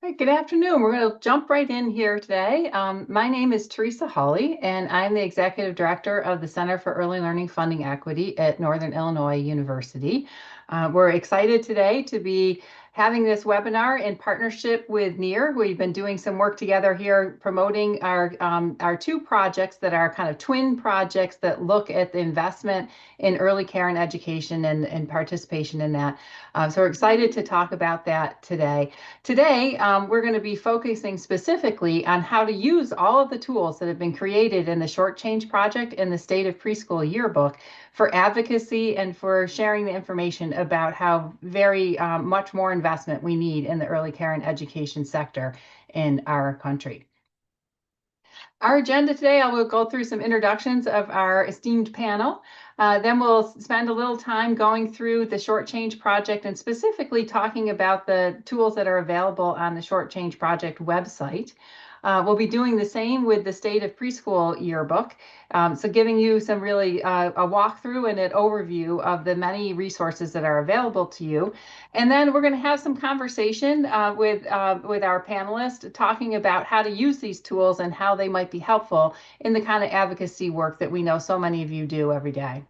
Hi, good afternoon. We're going to jump right in here today. My name is Teresa Hawley, and I'm the Executive Director of the Center for Early Learning Funding Equity at Northern Illinois University. We're excited today to be having this webinar in partnership with NEAR. We've been doing some work together here promoting our two projects that are kind of twin projects that look at the investment in early care and education and participation in that. So we're excited to talk about that today. Today, we're going to be focusing specifically on how to use all of the tools that have been created in the Shortchanged project in the State of Preschool Yearbook for advocacy and for sharing the information about how very much more investment we need in the early care and education sector in our country. Our agenda today, I will go through some introductions of our esteemed panel. Then we'll spend a little time going through the Shortchanged project and specifically talking about the tools that are available on the Shortchanged project website. We'll be doing the same with the State of Preschool Yearbook. So giving you some really a walkthrough and an overview of the many resources that are available to you. And then we're going to have some conversation with our panelists talking about how to use these tools and how they might be helpful in the kind of advocacy work that we know so many of you do every day.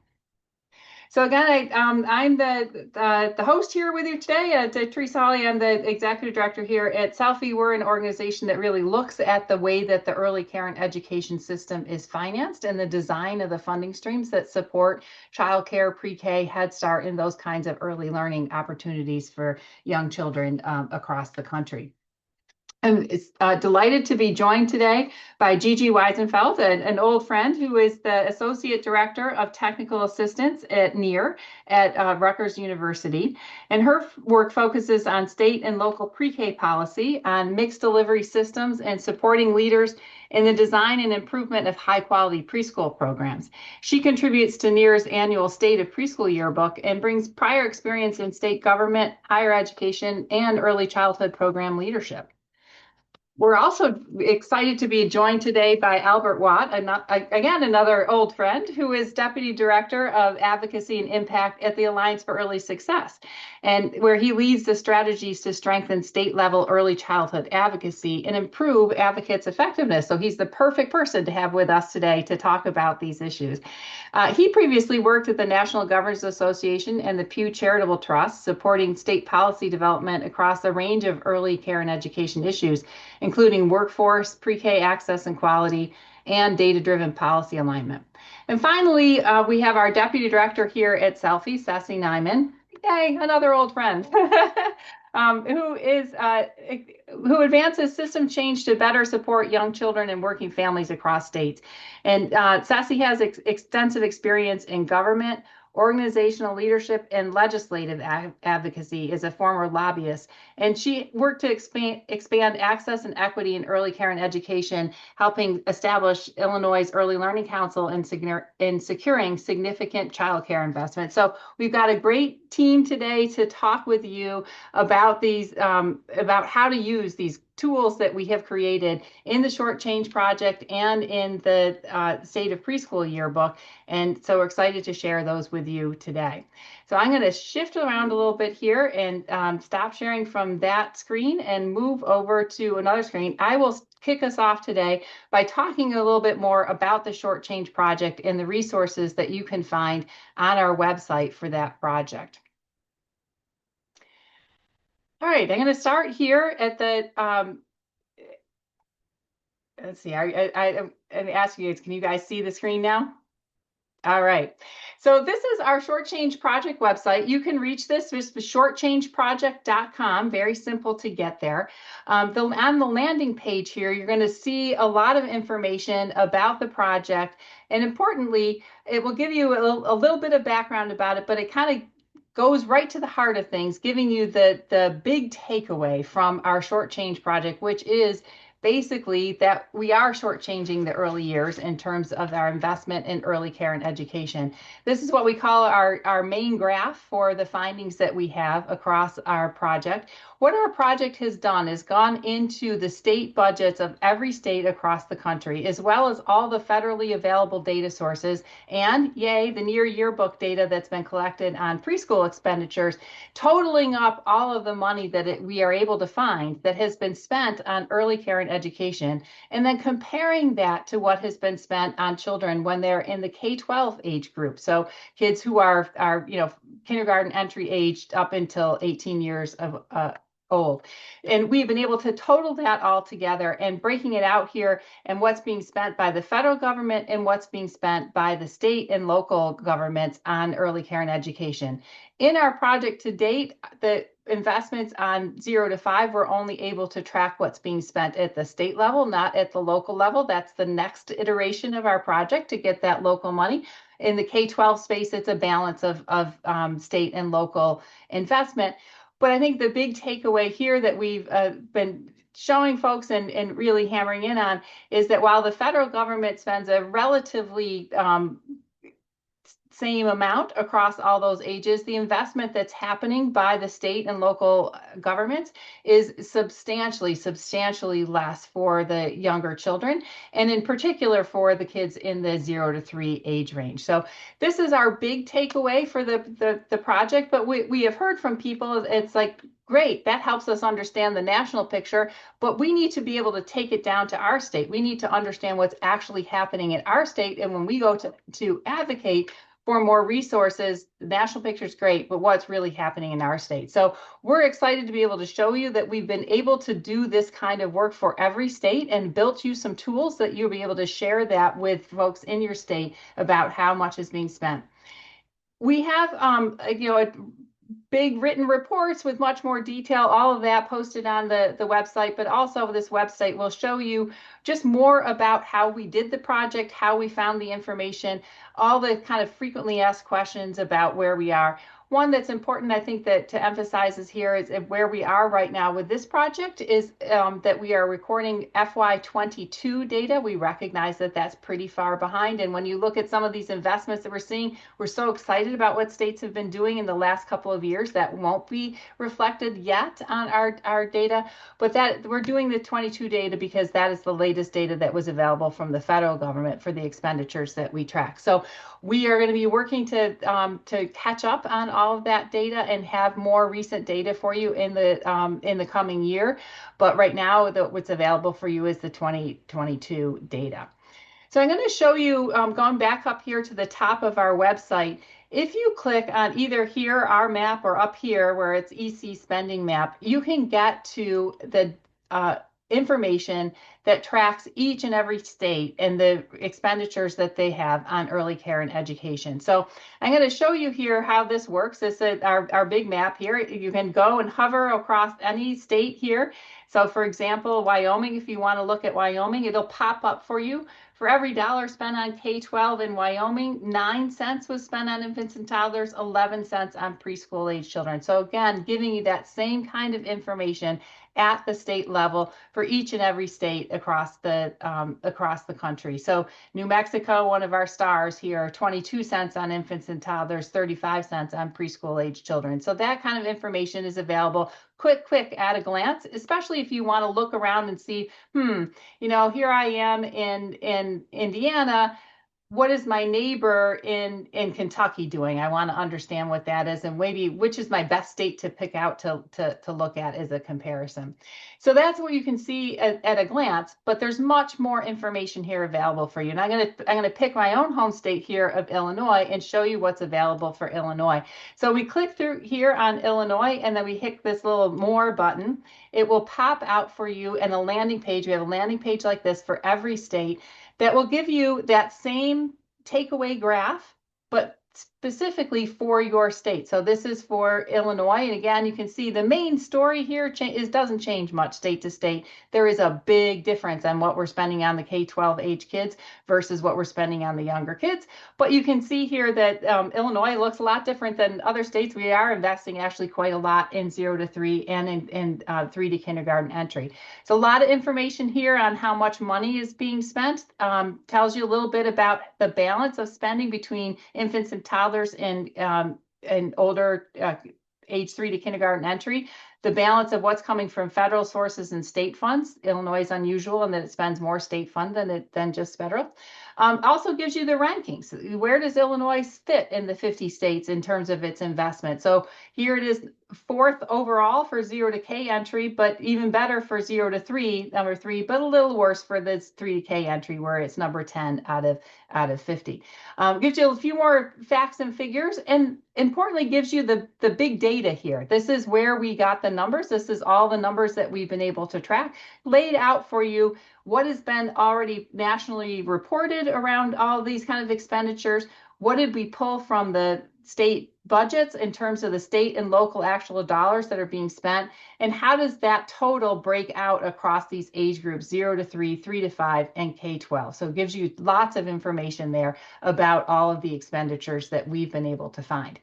So again, I'm the host here with you today, Teresa Hawley. I'm the executive director here at Selfie. We're an organization that really looks at the way that the early care and education system is financed and the design of the funding streams that support childcare, pre-K, Head Start, and those kinds of early learning opportunities for young children across the country. I'm delighted to be joined today by Gigi Weisenfeld, an old friend who is the Associate Director of Technical Assistance at NEAR at Rutgers University. And her work focuses on state and local pre-K policy, on mixed delivery systems, and supporting leaders in the design and improvement of high-quality preschool programs. She contributes to NEAR's annual State of Preschool Yearbook and brings prior experience in state government, higher education, and early childhood program leadership. We're also excited to be joined today by Albert Watt, again, another old friend who is Deputy Director of Advocacy and Impact at the Alliance for Early Success, and where he leads the strategies to strengthen state-level early childhood advocacy and improve advocates' effectiveness. So he's the perfect person to have with us today to talk about these issues. He previously worked at the National Governors Association and the Pew Charitable Trust, supporting state policy development across a range of early care and education issues, including workforce, pre-K access and quality, and data-driven policy alignment. And finally, we have our Deputy Director here at Selfie, Sassy Nyman. Yay, another old friend. Who advances system change to better support young children and working families across states. And Sassy has extensive experience in government, organizational leadership, and legislative advocacy as a former lobbyist. And she worked to expand access and equity in early care and education, helping establish Illinois' Early Learning Council in securing significant child care investment. So we've got a great team today to talk with you about about how to use these tools that we have created in the Shortchanged project and in the State of Preschool Yearbook. And so we're excited to share those with you today. So I'm going to shift around a little bit here and stop sharing from that screen and move over to another screen. I will kick us off today by talking a little bit more about the Shortchanged project and the resources that you can find on our website for that project. All right, I'm going to start here at the, let's see, I'm asking you, can you guys see the screen now? All right, so this is our Shortchanged project website. You can reach this with shortchangedproject.com, very simple to get there. On the landing page here, you're going to see a lot of information about the project, and importantly, it will give you a little bit of background about it, but it kind of goes right to the heart of things, giving you the big takeaway from our Shortchanged project, which is basically that we are shortchanging the early years in terms of our investment in early care and education. This is what we call our main graph for the findings that we have across our project. What our project has done is gone into the state budgets of every state across the country, as well as all the federally available data sources, and yay, the near yearbook data that's been collected on preschool expenditures, totaling up all of the money that we are able to find that has been spent on early care and education, and then comparing that to what has been spent on children when they're in the K-12 age group. So kids who are kindergarten entry aged up until 18 years of old. And we've been able to total that all together and breaking it out here and what's being spent by the federal government and what's being spent by the state and local governments on early care and education. In our project to date, the investments on 0 to 5, we're only able to track what's being spent at the state level, not at the local level. That's the next iteration of our project to get that local money. In the K-12 space, it's a balance of state and local investment. But I think the big takeaway here that we've been showing folks and really hammering in on is that while the federal government spends a relatively same amount across all those ages, the investment that's happening by the state and local governments is substantially less for the younger children, and in particular for the kids in the 0 to 3 age range. So this is our big takeaway for the project, but we have heard from people, it's like, great, that helps us understand the national picture, but we need to be able to take it down to our state. We need to understand what's actually happening in our state, and when we go to advocate for more resources, the national picture is great, but what's really happening in our state. So we're excited to be able to show you that we've been able to do this kind of work for every state and built you some tools that you'll be able to share that with folks in your state about how much is being spent. We have, a big written reports with much more detail, all of that posted on the website, but also this website will show you just more about how we did the project, how we found the information, all the kind of frequently asked questions about where we are. One that's important, I think, that to emphasize is here is where we are right now with this project is that we are recording FY22 data. We recognize that that's pretty far behind. And when you look at some of these investments that we're seeing, we're so excited about what states have been doing in the last couple of years that won't be reflected yet on our data. But that we're doing the 22 data because that is the latest data that was available from the federal government for the expenditures that we track. So we are going to be working to catch up on all of that data and have more recent data for you in the coming year. But right now, what's available for you is the 2022 data. So I'm going to show you, going back up here to the top of our website, if you click on either here, our map, or up here where it's EC spending map, you can get to the information that tracks each and every state and the expenditures that they have on early care and education. So I'm going to show you here how this works. This is our big map here. You can go and hover across any state here. So for example, Wyoming, if you want to look at Wyoming, it'll pop up for you. For every dollar spent on K-12 in Wyoming, 9 cents was spent on infants and toddlers, 11 cents on preschool age children. So again, giving you that same kind of information at the state level for each and every state across the country. So New Mexico, one of our stars here, 22 cents on infants and toddlers, 35 cents on preschool age children. So that kind of information is available quick at a glance, especially if you want to look around and see, here I am in Indiana. What is my neighbor in Kentucky doing? I want to understand what that is and maybe which is my best state to pick out to look at as a comparison. So that's what you can see at a glance, but there's much more information here available for you. And I'm going to pick my own home state here of Illinois and show you what's available for Illinois. So we click through here on Illinois and then we hit this little more button. It will pop out for you in a landing page. We have a landing page like this for every state that will give you that same takeaway graph, but specifically for your state. So this is for Illinois. And again, you can see the main story here doesn't change much state to state. There is a big difference on what we're spending on the K-12 age kids versus what we're spending on the younger kids. But you can see here that Illinois looks a lot different than other states. We are investing actually quite a lot in 0 to 3 and in 3 to kindergarten entry. So a lot of information here on how much money is being spent. Tells you a little bit about the balance of spending between infants and toddlers and older age 3 to kindergarten entry. The balance of what's coming from federal sources and state funds. Illinois is unusual in that it spends more state fund than just federal. Also gives you the rankings. Where does Illinois fit in the 50 states in terms of its investment? So here it is, 4th overall for 0 to K entry, but even better for 0 to 3, number 3, but a little worse for this 3 to K entry where it's number 10 out of 50. Gives you a few more facts and figures, and importantly gives you the big data here. This is where we got the numbers. This is all the numbers that we've been able to track, laid out for you what has been already nationally reported around all these kind of expenditures. What did we pull from the state budgets in terms of the state and local actual dollars that are being spent? And how does that total break out across these age groups, 0 to 3, 3 to 5, and K-12? So it gives you lots of information there about all of the expenditures that we've been able to find.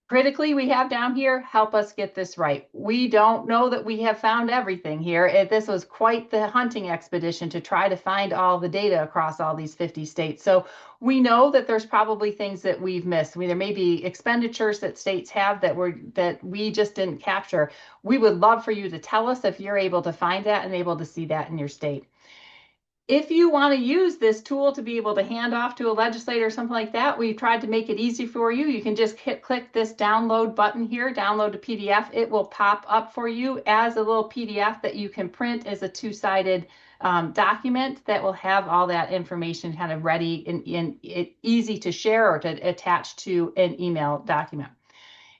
Critically, we have down here, help us get this right. We don't know that we have found everything here. This was quite the hunting expedition to try to find all the data across all these 50 states. So we know that there's probably things that we've missed. There may be expenditures that states have that we just didn't capture. We would love for you to tell us if you're able to find that and able to see that in your state. If you want to use this tool to be able to hand off to a legislator or something like that, we tried to make it easy for you. You can just click this download button here, download a PDF. It will pop up for you as a little PDF that you can print as a two-sided document that will have all that information kind of ready and easy to share or to attach to an email document.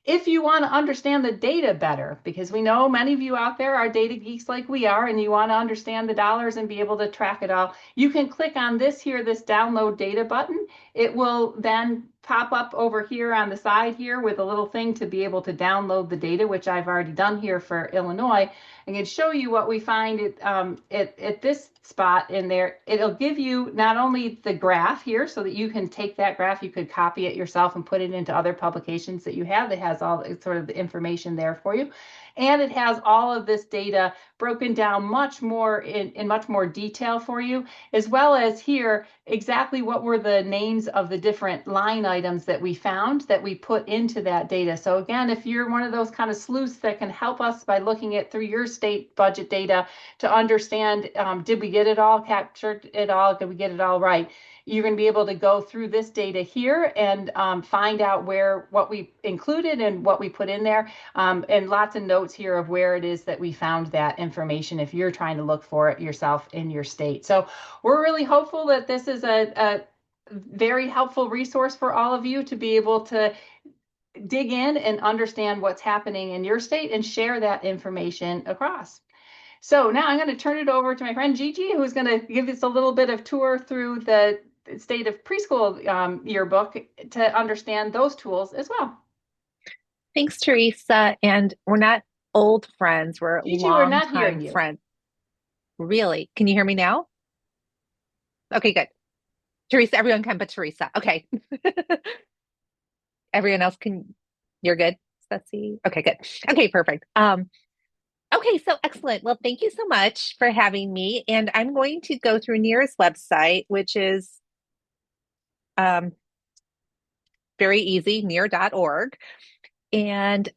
If you want to understand the data better, because we know many of you out there are data geeks like we are, and you want to understand the dollars and be able to track it all, you can click on this here, this download data button. It will then pop up over here on the side here with a little thing to be able to download the data, which I've already done here for Illinois. I can show you what we find at this spot in there. It'll give you not only the graph here so that you can take that graph, you could copy it yourself and put it into other publications that you have that has all sort of the information there for you. And it has all of this data broken down much more in much more detail for you, as well as here exactly what were the names of the different line items that we found that we put into that data. So again, if you're one of those kind of sleuths that can help us by looking at through your state budget data to understand, did we get it all, captured it all, did we get it all right? You're going to be able to go through this data here and find out what we included and what we put in there, and lots of notes here of where it is that we found that information if you're trying to look for it yourself in your state. So we're really hopeful that this is a very helpful resource for all of you to be able to dig in and understand what's happening in your state and share that information across. So now I'm going to turn it over to my friend Gigi, who's going to give us a little bit of tour through the state of preschool yearbook to understand those tools as well. Thanks, Teresa. And we're not old friends, we're Gigi, we're long not hearing time you. friends. Really? Can you hear me now? Okay, good. Teresa, everyone can but Teresa. Okay. Everyone else can, you're good? Let's see. Okay, good. Okay, perfect. Okay, so excellent. Well, thank you so much for having me. And I'm going to go through NEAR's website, which is very easy, near.org. And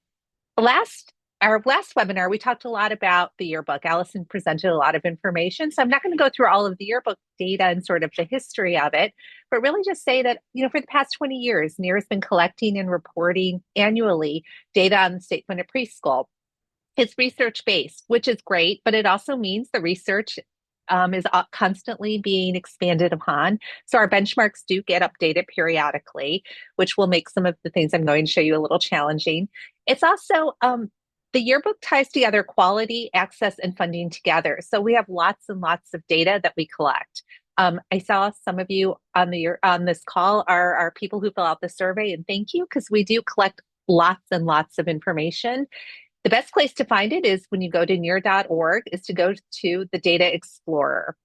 our last webinar, we talked a lot about the yearbook. Allison presented a lot of information. So I'm not going to go through all of the yearbook data and sort of the history of it, but really just say that, for the past 20 years, NEAR has been collecting and reporting annually data on the state-funded preschool. It's research-based, which is great, but it also means the research is constantly being expanded upon. So our benchmarks do get updated periodically, which will make some of the things I'm going to show you a little challenging. It's also, the yearbook ties together quality, access, and funding together. So we have lots and lots of data that we collect. I saw some of you on this call are people who fill out the survey, and thank you because we do collect lots and lots of information. The best place to find it is when you go to near.org is to go to the Data Explorer.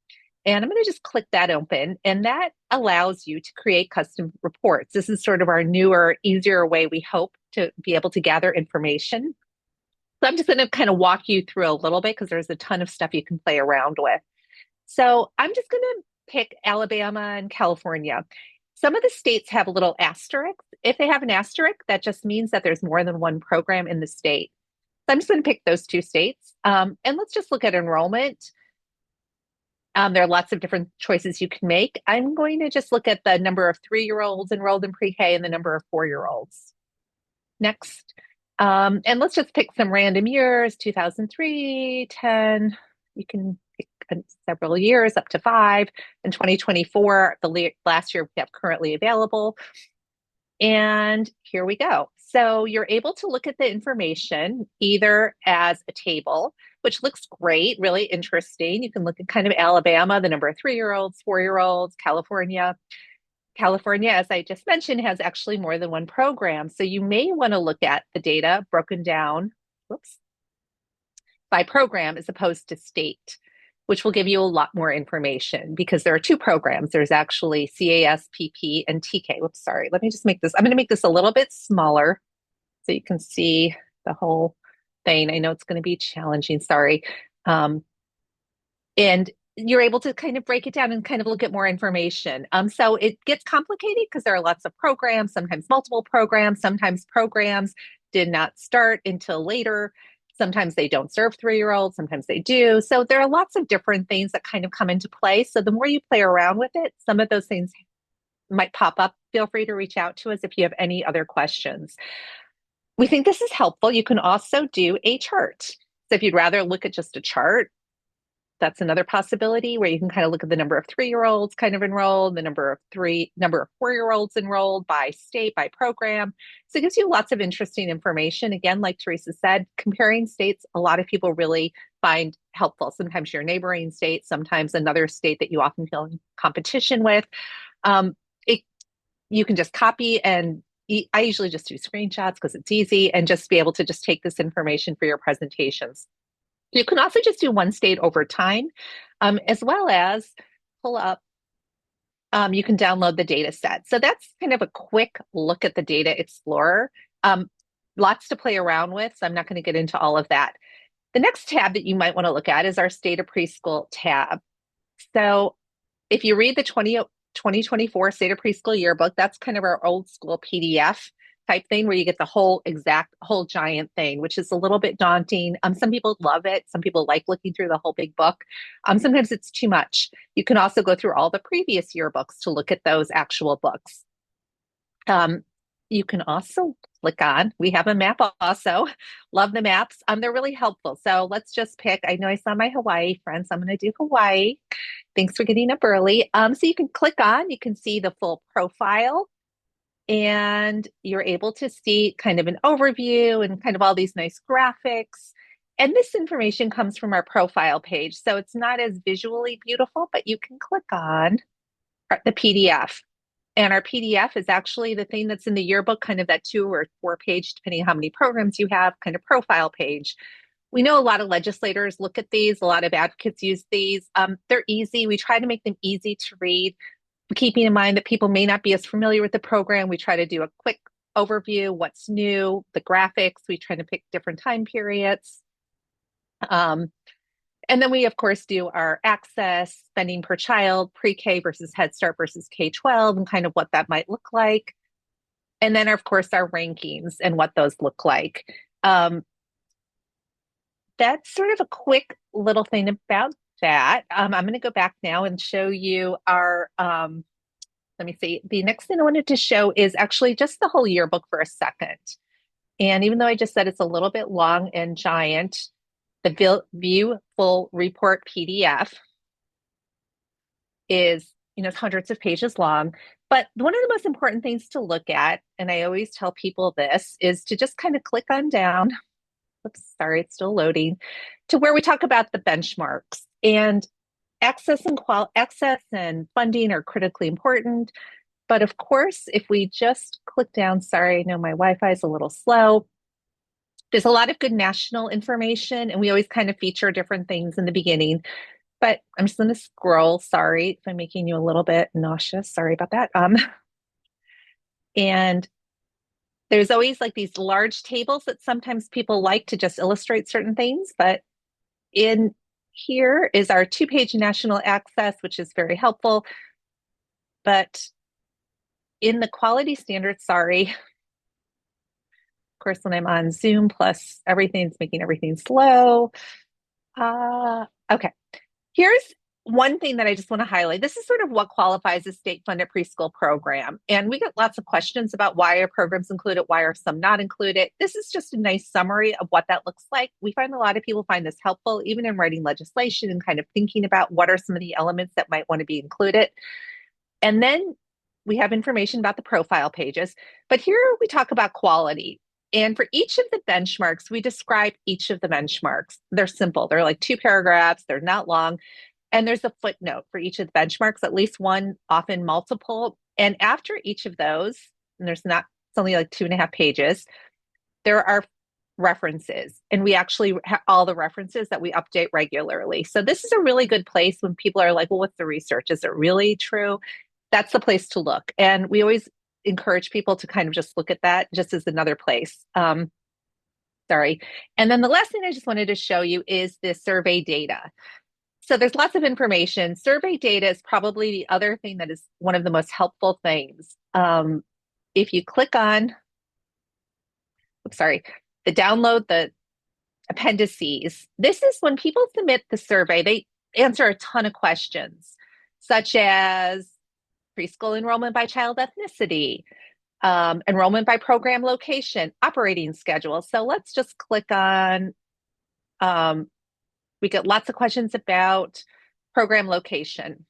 And I'm going to just click that open, and that allows you to create custom reports. This is sort of our newer, easier way we hope to be able to gather information. So I'm just going to kind of walk you through a little bit because there's a ton of stuff you can play around with. So I'm just going to pick Alabama and California. Some of the states have a little asterisk. If they have an asterisk, that just means that there's more than one program in the state. So I'm just going to pick those two states. And let's just look at enrollment. There are lots of different choices you can make. I'm going to just look at the number of 3-year-olds enrolled in pre-K and the number of 4-year-olds. Next. And let's just pick some random years, 2003, 10. You can pick several years up to 5. And 2024, the last year we have currently available. And here we go. So you're able to look at the information either as a table, which looks great, really interesting. You can look at kind of Alabama, the number of 3-year-olds, 4-year-olds, California. California, as I just mentioned, has actually more than one program. So you may want to look at the data broken down, by program as opposed to state, which will give you a lot more information because there are 2 programs. There's actually CAS, PP, and TK. Whoops, sorry. Let me just make this. I'm going to make this a little bit smaller so you can see the whole thing. I know it's going to be challenging. Sorry. And you're able to kind of break it down and kind of look at more information. So it gets complicated because there are lots of programs, sometimes multiple programs, sometimes programs did not start until later. Sometimes they don't serve 3-year-olds, sometimes they do. So there are lots of different things that kind of come into play. So the more you play around with it, some of those things might pop up. Feel free to reach out to us if you have any other questions. We think this is helpful. You can also do a chart. So if you'd rather look at just a chart, that's another possibility where you can kind of look at the number of 3-year-olds kind of enrolled, the number of 4-year-olds enrolled by state, by program. So it gives you lots of interesting information. Again, like Teresa said, comparing states, a lot of people really find helpful. Sometimes your neighboring state, sometimes another state that you often feel in competition with. You can just copy and I usually just do screenshots because it's easy and just be able to just take this information for your presentations. You can also just do one state over time, as well as pull up. You can download the data set. So that's kind of a quick look at the Data Explorer. Lots to play around with, so I'm not going to get into all of that. The next tab that you might want to look at is our State of Preschool tab. So if you read the 2024 State of Preschool Yearbook, that's kind of our old school PDF type thing where you get the whole giant thing, which is a little bit daunting. Some people love it. Some people like looking through the whole big book. Sometimes it's too much. You can also go through all the previous yearbooks to look at those actual books. You can also click on, we have a map also. Love the maps. They're really helpful. So let's just pick, I know I saw my Hawaii friends. I'm going to do Hawaii. Thanks for getting up early. So you can click on, you can see the full profile. And you're able to see kind of an overview and kind of all these nice graphics. And this information comes from our profile page. So it's not as visually beautiful, but you can click on the PDF. And our PDF is actually the thing that's in the yearbook, kind of that 2 or 4 page, depending on how many programs you have, kind of profile page. We know a lot of legislators look at these, a lot of advocates use these. They're easy. We try to make them easy to read. Keeping in mind that people may not be as familiar with the program, we try to do a quick overview, what's new, the graphics, we try to pick different time periods. And then we, of course, do our access, spending per child, pre-K versus Head Start versus K-12, and kind of what that might look like. And then, of course, our rankings and what those look like. That's sort of a quick little thing about that. I'm going to go back now and show you our, let me see. The next thing I wanted to show is actually just the whole yearbook for a second. And even though I just said it's a little bit long and giant, the View Full Report PDF is, hundreds of pages long. But one of the most important things to look at, and I always tell people this, is to just kind of click on down. Oops, sorry, it's still loading, to where we talk about the benchmarks. And access and funding are critically important. But of course, if we just click down, sorry, I know my Wi-Fi is a little slow. There's a lot of good national information, and we always kind of feature different things in the beginning. But I'm just going to scroll. Sorry if I'm making you a little bit nauseous. Sorry about that. And there's always like these large tables that sometimes people like to just illustrate certain things. But in here is our 2-page national access, which is very helpful. But in the quality standards, sorry, of course, when I'm on Zoom, plus everything's making everything slow. Okay. Here's one thing that I just want to highlight. This is sort of what qualifies as state-funded preschool program. And we get lots of questions about why are programs included, why are some not included. This is just a nice summary of what that looks like. We find a lot of people find this helpful, even in writing legislation and kind of thinking about what are some of the elements that might want to be included. And then we have information about the profile pages. But here we talk about quality. And for each of the benchmarks, we describe each of the benchmarks. They're simple. They're like 2 paragraphs. They're not long. And there's a footnote for each of the benchmarks, at least one, often multiple. And after each of those, and it's only like 2.5 pages, there are references. And we actually have all the references that we update regularly. So this is a really good place when people are like, well, what's the research? Is it really true? That's the place to look. And we always encourage people to kind of just look at that just as another place. Sorry. And then the last thing I just wanted to show you is the survey data. So there's lots of information. Survey data is probably the other thing that is one of the most helpful things. If you click on, the download the appendices, this is when people submit the survey, they answer a ton of questions, such as preschool enrollment by child ethnicity, enrollment by program location, operating schedule. So let's just click on, we get lots of questions about program location.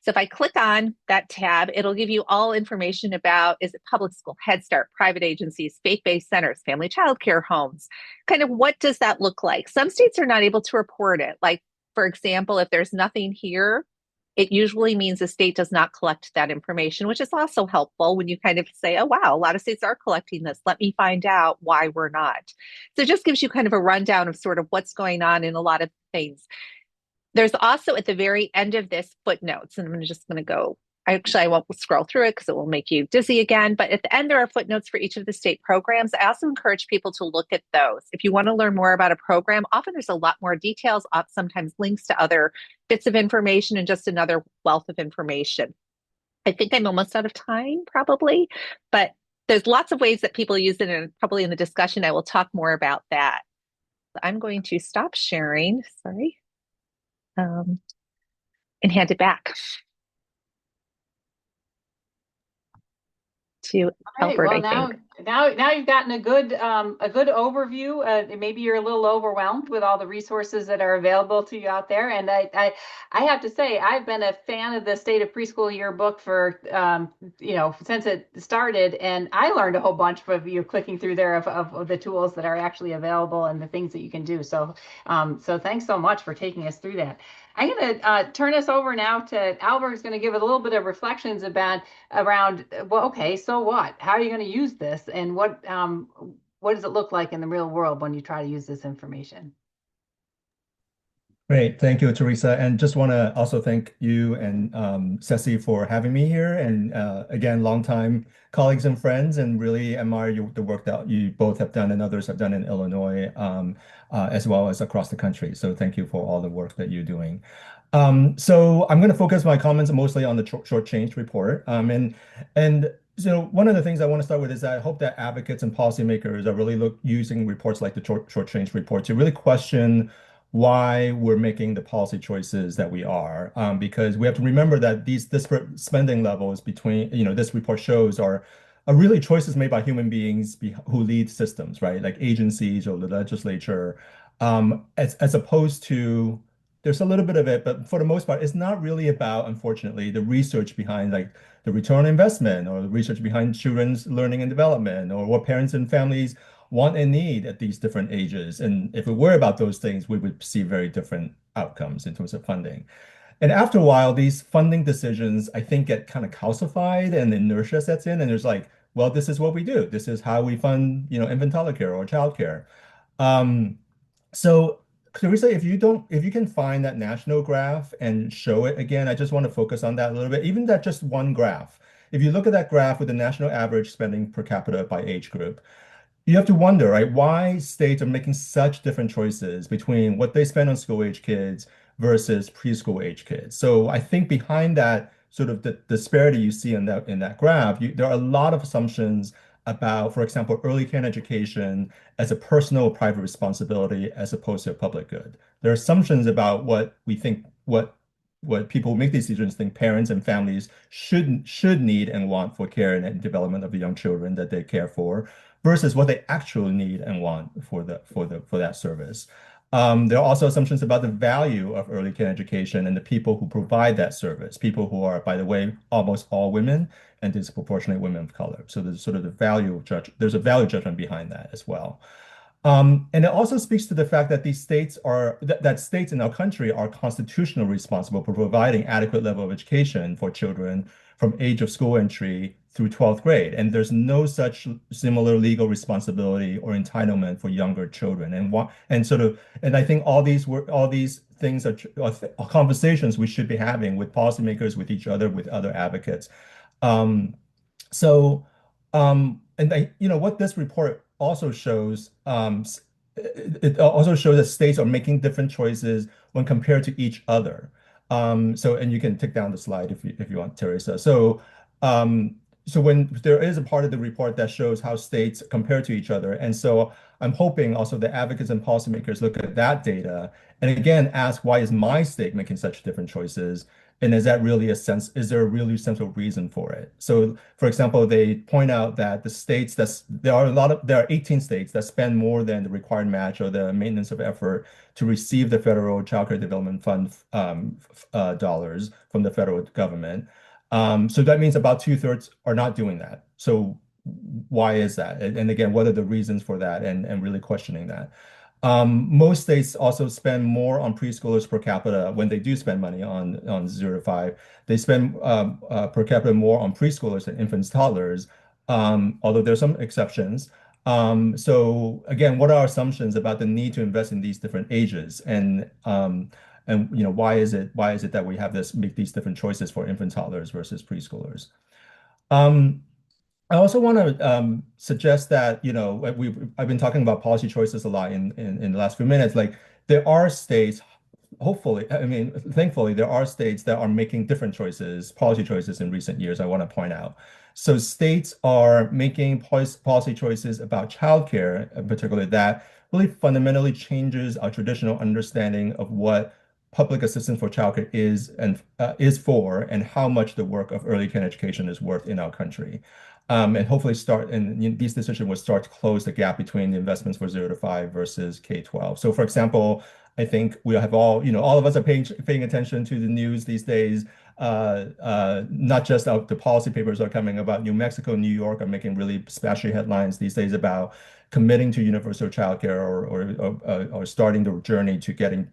So if I click on that tab, it'll give you all information about, is it public school, Head Start, private agencies, faith-based centers, family child care homes? Kind of what does that look like? Some states are not able to report it. Like, for example, if there's nothing here, it usually means the state does not collect that information, which is also helpful when you kind of say, oh, wow, a lot of states are collecting this. Let me find out why we're not. So it just gives you kind of a rundown of sort of what's going on in a lot of things. There's also at the very end of this footnotes, and I'm just going to go, I won't scroll through it because it will make you dizzy again. But at the end, there are footnotes for each of the state programs. I also encourage people to look at those. If you want to learn more about a program, often there's a lot more details, sometimes links to other bits of information and just another wealth of information. I think I'm almost out of time, probably, but there's lots of ways that people use it, and probably in the discussion, I will talk more about that. So I'm going to stop sharing, sorry, and hand it back to Right. Albert, Well, I think. now you've gotten a good overview. Maybe you're a little overwhelmed with all the resources that are available to you out there. And I have to say, I've been a fan of the State of Preschool Yearbook for since it started, and I learned a whole bunch of you clicking through there of the tools that are actually available and the things that you can do. So thanks so much for taking us through that. I'm going to turn us over now to Albert, who's going to give it a little bit of reflections around, well, okay, so what? How are you going to use this, and what does it look like in the real world when you try to use this information? Great. Thank you, Teresa. And just want to also thank you and Ceci for having me here. And again, longtime colleagues and friends, and really admire the work that you both have done and others have done in Illinois, as well as across the country. So thank you for all the work that you're doing. So I'm going to focus my comments mostly on the Shortchanged report. And so one of the things I want to start with is that I hope that advocates and policymakers are really using reports like the Shortchanged report to really question why we're making the policy choices that we are, because we have to remember that these disparate spending levels between, this report shows are really choices made by human beings who lead systems, right? Like agencies or the legislature, as opposed to, there's a little bit of it, but for the most part, it's not really about, unfortunately, the research behind like the return on investment or the research behind children's learning and development or what parents and families want and need at these different ages. And if we were about those things, we would see very different outcomes in terms of funding. And after a while, these funding decisions, I think, get kind of calcified and inertia sets in. And there's like, well, this is what we do. This is how we fund, infant toddler care or childcare. Um, so Teresa, if you can find that national graph and show it again, I just want to focus on that a little bit. Even that just one graph. If you look at that graph with the national average spending per capita by age group, you have to wonder, right, why states are making such different choices between what they spend on school age kids versus preschool age kids. So I think behind that sort of the disparity you see in that graph, there are a lot of assumptions about, for example, early care and education as a personal or private responsibility as opposed to a public good. There are assumptions about what we think what people who make these decisions think parents and families should need and want for care and development of the young children that they care for versus what they actually need and want for that service. There are also assumptions about the value of early care education and the people who provide that service, people who are, by the way, almost all women and disproportionately women of color. So there's sort of there's a value judgment behind that as well. And it also speaks to the fact that that states in our country are constitutionally responsible for providing adequate level of education for children from age of school entry through 12th grade. And there's no such similar legal responsibility or entitlement for younger children. And I think all these things are conversations we should be having with policymakers, with each other, with other advocates. Um, so, what this report also shows, it also shows that states are making different choices when compared to each other. And you can take down the slide if you want, Teresa. Um, so when there is a part of the report that shows how states compare to each other, and so I'm hoping also the advocates and policymakers look at that data and again ask, why is my state making such different choices? And is there a really central reason for it? So, for example, they point out that there are 18 states that spend more than the required match or the maintenance of effort to receive the federal Child Care Development Fund dollars from the federal government. So that means about two-thirds are not doing that. So why is that? And again, what are the reasons for that? And really questioning that. Most states also spend more on preschoolers per capita when they do spend money on 0 to 5. They spend per capita more on preschoolers than infants, toddlers, although there's some exceptions. So again, what are our assumptions about the need to invest in these different ages? And why is it that we make these different choices for infant, toddlers versus preschoolers? Um, I also want to suggest that, I've been talking about policy choices a lot in the last few minutes. Like there are states, thankfully, there are states that are making different policy choices in recent years, I want to point out. So states are making policy choices about childcare, particularly that really fundamentally changes our traditional understanding of what public assistance for childcare is for and how much the work of early care education is worth in our country. And hopefully these decisions will start to close the gap between the investments for 0 to 5 versus K-12. So for example, I think we have all of us are paying attention to the news these days. Not just the policy papers are coming about New Mexico, New York are making really splashy headlines these days about committing to universal childcare or starting the journey to getting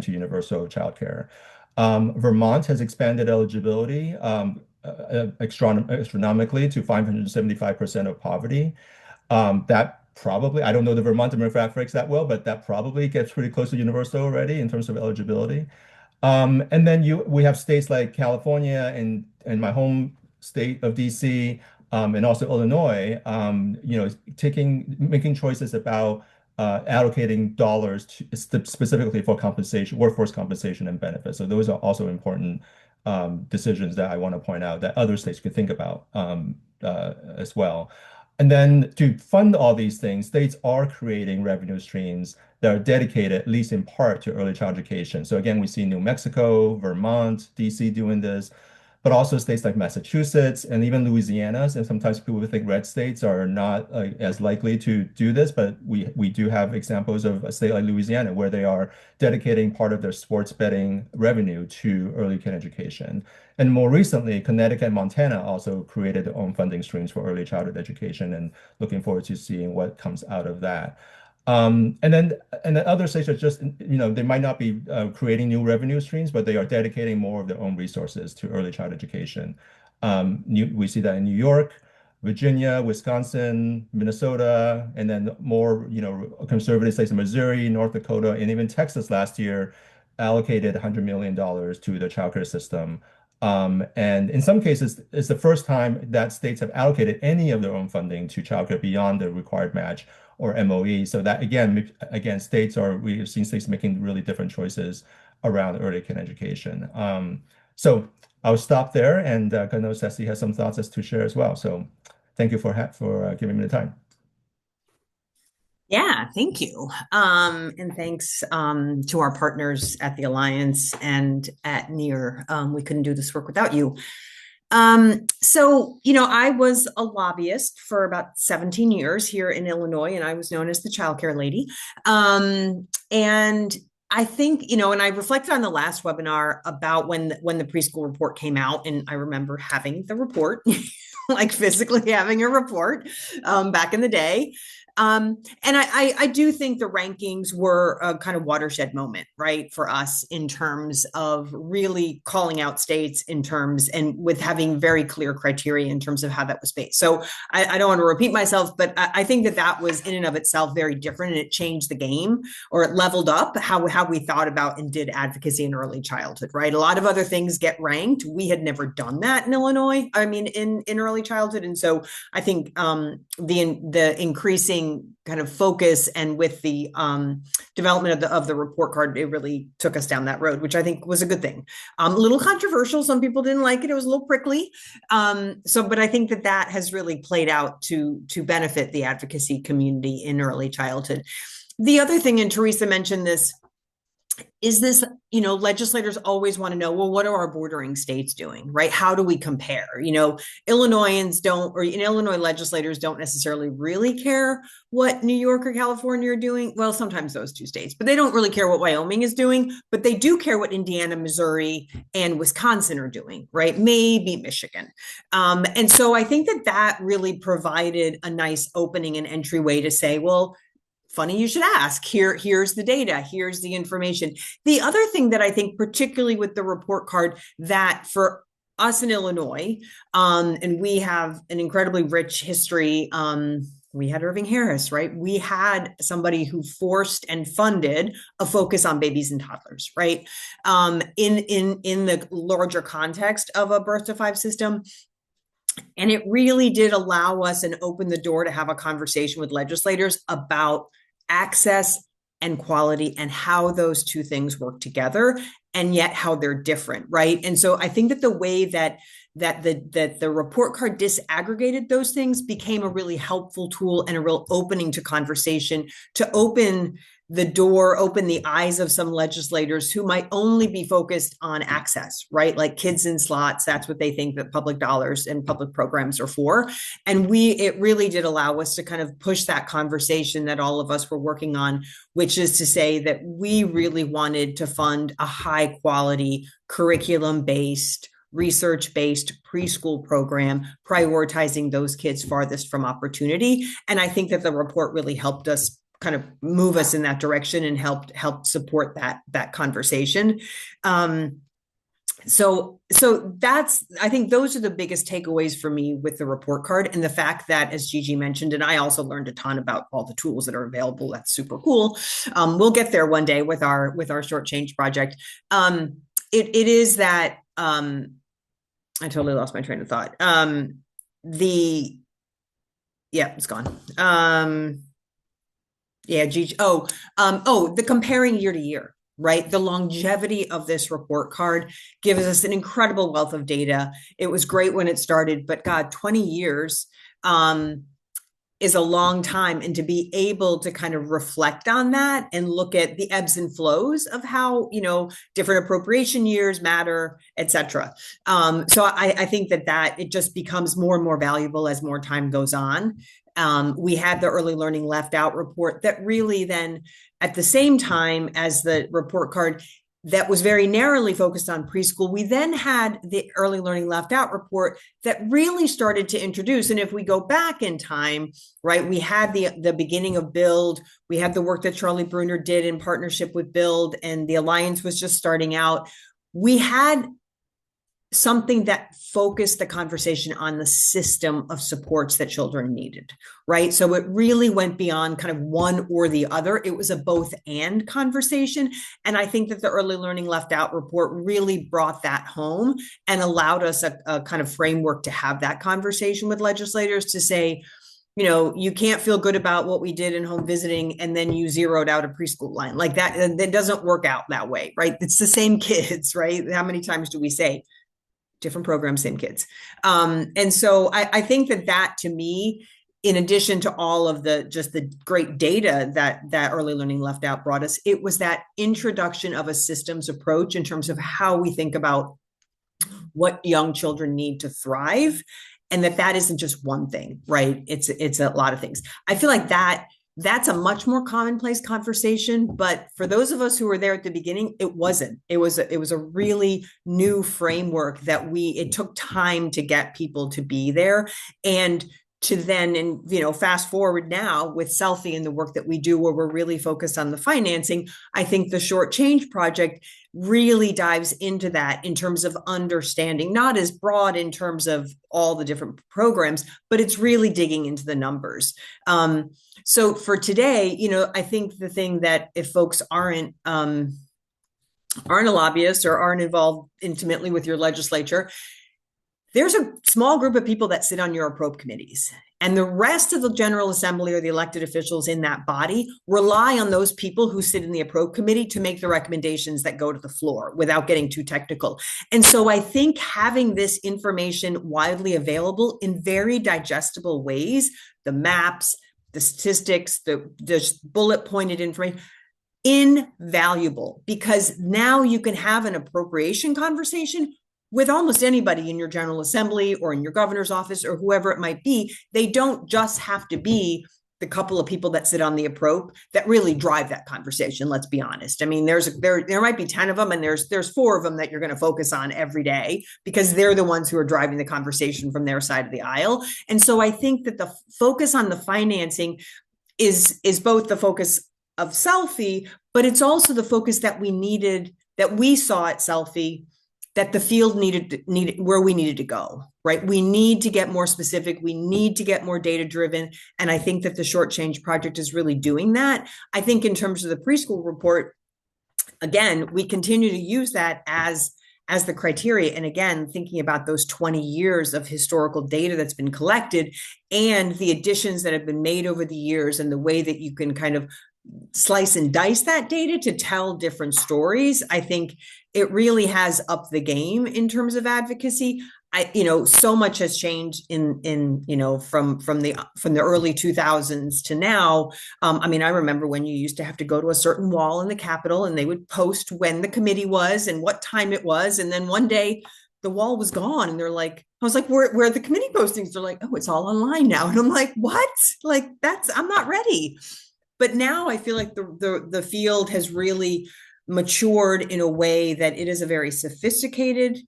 to universal childcare. Vermont has expanded eligibility astronomically to 575% of poverty. I don't know the Vermont demographics that well, but that probably gets pretty close to universal already in terms of eligibility. And then we have states like California and my home state of DC, and also Illinois, making choices about allocating dollars specifically for workforce compensation and benefits. So those are also important decisions that I want to point out that other states could think about as well. And then to fund all these things, states are creating revenue streams that are dedicated, at least in part, to early child education. So again, we see New Mexico, Vermont, DC doing this, but also states like Massachusetts and even Louisiana. And sometimes people think red states are not as likely to do this, but we do have examples of a state like Louisiana where they are dedicating part of their sports betting revenue to early care education. And more recently, Connecticut and Montana also created their own funding streams for early childhood education, and looking forward to seeing what comes out of that. And then other states are just, they might not be creating new revenue streams, but they are dedicating more of their own resources to early child education. We see that in New York, Virginia, Wisconsin, Minnesota, and then more, conservative states in Missouri, North Dakota, and even Texas last year allocated $100 million to the childcare system. And in some cases, it's the first time that states have allocated any of their own funding to childcare beyond the required match or MOE. So that again, we've seen states making really different choices around early care education. So I'll stop there, and I know Ceci has some thoughts as to share as well. So thank you for giving me the time. Yeah, thank you. And thanks to our partners at the Alliance and at NEAR. We couldn't do this work without you. So, I was a lobbyist for about 17 years here in Illinois, and I was known as the childcare lady. And I think, and I reflected on the last webinar about when the preschool report came out, and I remember having the report, like physically having a report back in the day. And I do think the rankings were a kind of watershed moment, right, for us in terms of really calling out states in terms and with having very clear criteria in terms of how that was based. So I don't want to repeat myself, but I think that was in and of itself very different, and it changed the game, or it leveled up how we thought about and did advocacy in early childhood, right? A lot of other things get ranked. We had never done that in Illinois, in early childhood. And so I think the increasing kind of focus and with the development of the report card, it really took us down that road, which I think was a good thing. A little controversial. Some people didn't like it. It was a little prickly. But I think that has really played out to benefit the advocacy community in early childhood. The other thing, and Teresa mentioned this, is this, legislators always want to know, well, what are our bordering states doing, right? How do we compare? Illinois legislators don't necessarily really care what New York or California are doing. Well, sometimes those two states, but they don't really care what Wyoming is doing, but they do care what Indiana, Missouri, and Wisconsin are doing, right? Maybe Michigan. And so I think that really provided a nice opening and entryway to say, well, funny you should ask. Here's the data. Here's the information. The other thing that I think, particularly with the report card, that for us in Illinois, and we have an incredibly rich history. We had Irving Harris, right? We had somebody who forced and funded a focus on babies and toddlers, right? In the larger context of a birth to five system. And it really did allow us and open the door to have a conversation with legislators about access and quality and how those two things work together, and yet how they're different, right? And so I think that the way that the report card disaggregated those things became a really helpful tool and a real opening to conversation, to open the door, open the eyes of some legislators who might only be focused on access, right? Like kids in slots, that's what they think that public dollars and public programs are for. And it really did allow us to kind of push that conversation that all of us were working on, which is to say that we really wanted to fund a high quality curriculum-based, research-based preschool program, prioritizing those kids farthest from opportunity. And I think that the report really helped us kind of move us in that direction and helped support that conversation. So I think those are the biggest takeaways for me with the report card, and the fact that, as Gigi mentioned, and I also learned a ton about all the tools that are available. That's super cool. We'll get there one day with our Shortchanged project. It is that I totally lost my train of thought. It's gone. Gigi. The comparing year to year, right? The longevity of this report card gives us an incredible wealth of data. It was great when it started, but God, 20 years is a long time. And to be able to kind of reflect on that and look at the ebbs and flows of how, different appropriation years matter, et cetera. So I think that it just becomes more and more valuable as more time goes on. We had the early learning left out report that really then, at the same time as the report card, that was very narrowly focused on preschool. We then had the Early Learning Left Out report that really started to introduce. And if we go back in time, right, we had the beginning of Build. We had the work that Charlie Bruner did in partnership with Build, and the Alliance was just starting out. We had something that focused the conversation on the system of supports that children needed, right? So it really went beyond kind of one or the other. It was a both and conversation. And I think that the Early Learning Left Out report really brought that home and allowed us a kind of framework to have that conversation with legislators to say, you know, you can't feel good about what we did in home visiting and then you zeroed out a preschool line like that. That doesn't work out that way, right? It's the same kids, right? How many times do we say different programs, same kids? And so I think that to me, in addition to all of the great data that Early Learning Left Out brought us, it was that introduction of a systems approach in terms of how we think about what young children need to thrive, and that isn't just one thing, right? It's a lot of things. I feel like that's a much more commonplace conversation, but for those of us who were there at the beginning, it wasn't. It was a really new framework that it took time to get people to be there, and to then, and fast forward now with Selfie and the work that we do, where we're really focused on the financing. I think the Shortchanged project really dives into that in terms of understanding, not as broad in terms of all the different programs, but it's really digging into the numbers. So for today, I think the thing that if folks aren't a lobbyist or aren't involved intimately with your legislature, there's a small group of people that sit on your appropriate committees, and the rest of the General Assembly or the elected officials in that body rely on those people who sit in the appropriate committee to make the recommendations that go to the floor without getting too technical. And so I think having this information widely available in very digestible ways, the maps, the statistics, the bullet pointed information, invaluable, because now you can have an appropriation conversation with almost anybody in your General Assembly or in your governor's office or whoever it might be. They don't just have to be the couple of people that sit on the appropriate that really drive that conversation. Let's be honest. I mean, there might be 10 of them, and there's 4 of them that you're going to focus on every day because they're the ones who are driving the conversation from their side of the aisle. And so I think that the focus on the financing is both the focus of Selfie, but it's also the focus that we saw at Selfie, that the field needed where we needed to go, right? We need to get more specific. We need to get more data driven. And I think that the Shortchanged project is really doing that. I think in terms of the preschool report, again, we continue to use that as the criteria. And again, thinking about those 20 years of historical data that's been collected and the additions that have been made over the years, and the way that you can kind of slice and dice that data to tell different stories, I think it really has upped the game in terms of advocacy. So much has changed in from the early 2000s to now. I remember when you used to have to go to a certain wall in the Capitol, and they would post when the committee was and what time it was, and then one day the wall was gone, and I was like, where are the committee postings? They're like, oh, it's all online now, and I'm like, what? Like I'm not ready. But now I feel like the field has really matured in a way that it is a very sophisticated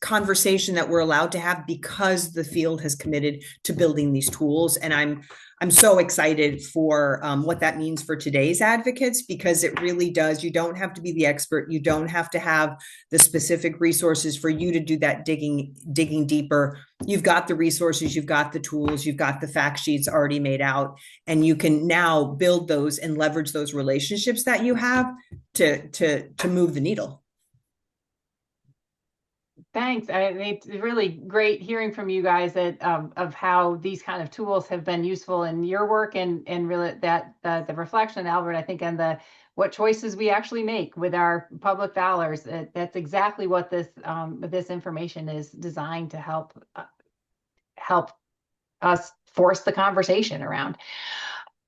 conversation that we're allowed to have because the field has committed to building these tools. And I'm so excited for what that means for today's advocates, because it really does. You don't have to be the expert. You don't have to have the specific resources for you to do that digging deeper. You've got the resources, you've got the tools, you've got the fact sheets already made out, and you can now build those and leverage those relationships that you have to move the needle. Thanks. It's really great hearing from you guys of how these kind of tools have been useful in your work, and really that the reflection, Albert, I think, and what choices we actually make with our public dollars. That's exactly what this information is designed to help us force the conversation around.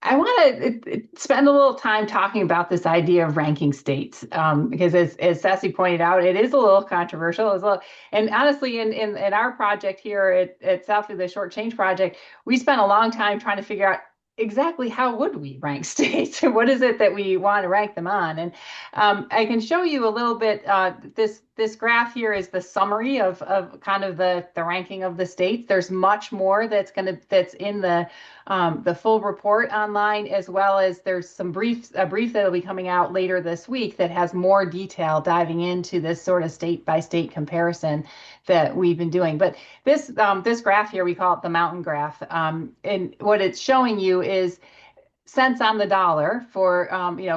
I want to spend a little time talking about this idea of ranking states, because as Sassy pointed out, it is a little controversial. And honestly, in our project here at Selfie, the Shortchanged project, we spent a long time trying to figure out, exactly how would we rank states? What is it that we want to rank them on? And I can show you a little bit. This graph here is the summary of kind of the ranking of the states. There's much more that's in the full report online, as well as there's a brief that'll be coming out later this week that has more detail diving into this sort of state by state comparison that we've been doing. But this graph here, we call it the mountain graph. And what it's showing you is cents on the dollar for,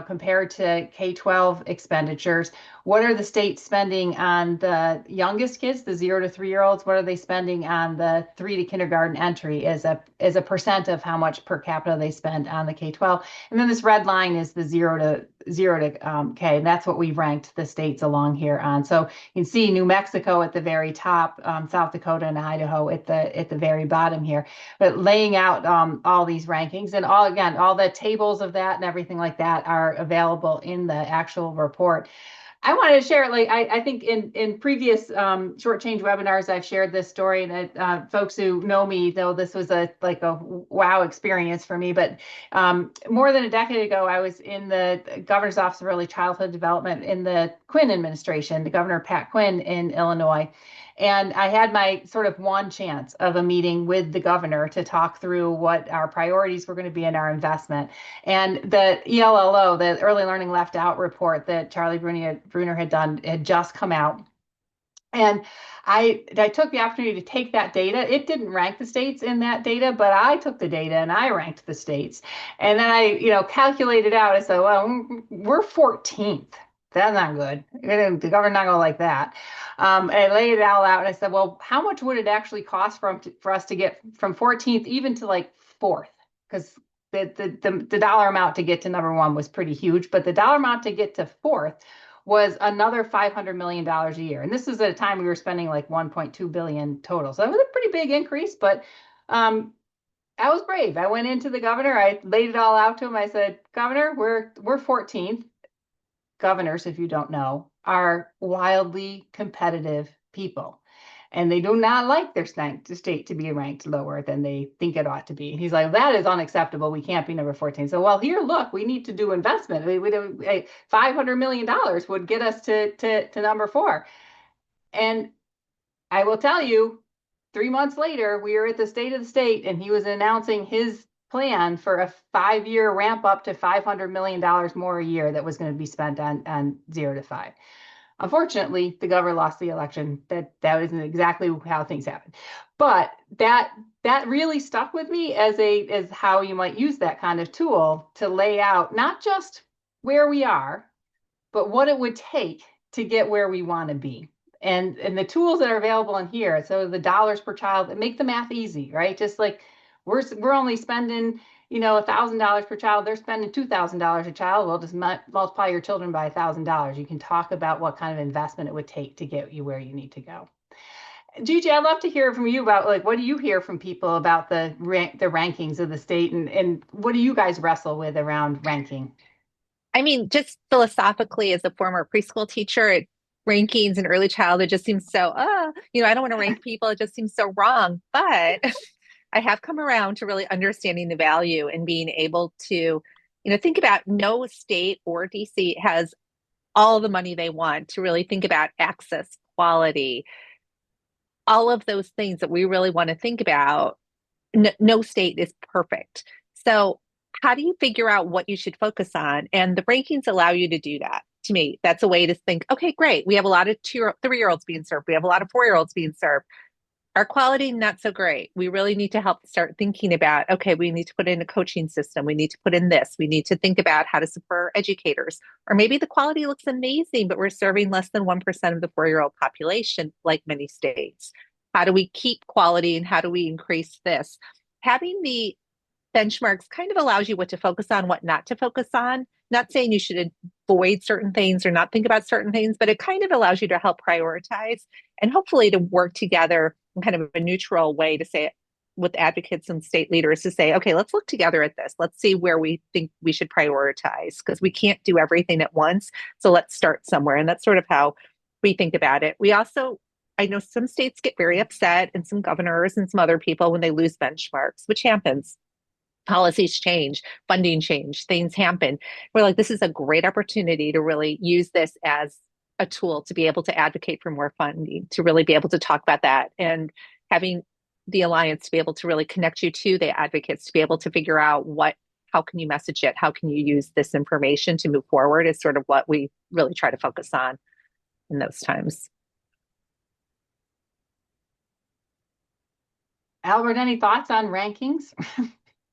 compared to K-12 expenditures. What are the states spending on the youngest kids, the 0 to 3-year-olds? What are they spending on the 3 to kindergarten entry as a percent of how much per capita they spend on the K-12? And then this red line is the 0 to K, and that's what we've ranked the states along here on. So you can see New Mexico at the very top, South Dakota and Idaho at the very bottom here. But laying out all these rankings, and all the tables of that and everything like that are available in the actual report. I wanted to share, I think in previous Shortchanged webinars, I've shared this story that folks who know me know this was a wow experience for me. But more than a decade ago, I was in the Governor's Office of Early Childhood Development in the Quinn administration, the Governor Pat Quinn in Illinois. And I had my sort of one chance of a meeting with the governor to talk through what our priorities were going to be in our investment. And the ELLO, the Early Learning Left Out report that Charlie Bruner had done, had just come out. And I took the opportunity to take that data. It didn't rank the states in that data, but I took the data and I ranked the states. And then I, calculated out. I said, well, we're 14th. That's not good. The governor's not going to like that. And I laid it all out and I said, well, how much would it actually cost for us to get from 14th even to like 4th? Because the dollar amount to get to number 1 was pretty huge, but the dollar amount to get to 4th was another $500 million a year. And this is at a time we were spending like 1.2 billion total. So it was a pretty big increase, but I was brave. I went into the governor, I laid it all out to him. I said, Governor, we're 14th. Governors, if you don't know, are wildly competitive people. And they do not like their state to be ranked lower than they think it ought to be. He's like, that is unacceptable. We can't be number 14. So, well, here, look, we need to do investment. $500 million would get us to number 4. And I will tell you, 3 months later, we were at the State of the State, and he was announcing his plan for a 5-year ramp up to $500 million more a year that was going to be spent on 0 to 5. Unfortunately, the governor lost the election. That isn't exactly how things happen. But that really stuck with me as how you might use that kind of tool to lay out not just where we are, but what it would take to get where we want to be. And the tools that are available in here, so the dollars per child, that make the math easy, right? Just like we're only spending, $1,000 per child. They're spending $2,000 a child. Well, just multiply your children by $1,000. You can talk about what kind of investment it would take to get you where you need to go. Gigi, I'd love to hear from you about what do you hear from people about the rankings of the state, and what do you guys wrestle with around ranking? I mean, just philosophically, as a former preschool teacher, rankings in early childhood just seems so, I don't want to rank people. It just seems so wrong. But I have come around to really understanding the value and being able to, think about no state or DC has all the money they want to really think about access, quality, all of those things that we really want to think about. No state is perfect. So how do you figure out what you should focus on? And the rankings allow you to do that. To me, that's a way to think, okay, great. We have a lot of 3-year-olds being served. We have a lot of 4-year-olds being served. Our quality, not so great. We really need to help start thinking about, okay, we need to put in a coaching system. We need to put in this. We need to think about how to support educators. Or maybe the quality looks amazing, but we're serving less than 1% of the 4-year-old population, like many states. How do we keep quality and how do we increase this? Having the benchmarks kind of allows you what to focus on, what not to focus on. Not saying you should avoid certain things or not think about certain things, but it kind of allows you to help prioritize and hopefully to work together in kind of a neutral way to say with advocates and state leaders to say, okay, let's look together at this. Let's see where we think we should prioritize because we can't do everything at once. So let's start somewhere. And that's sort of how we think about it. We also, I know some states get very upset and some governors and some other people when they lose benchmarks, which happens. policies change, funding change, things happen. We're like, this is a great opportunity to really use this as a tool to be able to advocate for more funding, to really be able to talk about that, and having the Alliance to be able to really connect you to the advocates, to be able to figure out how can you message it? How can you use this information to move forward is sort of what we really try to focus on in those times. Albert, any thoughts on rankings?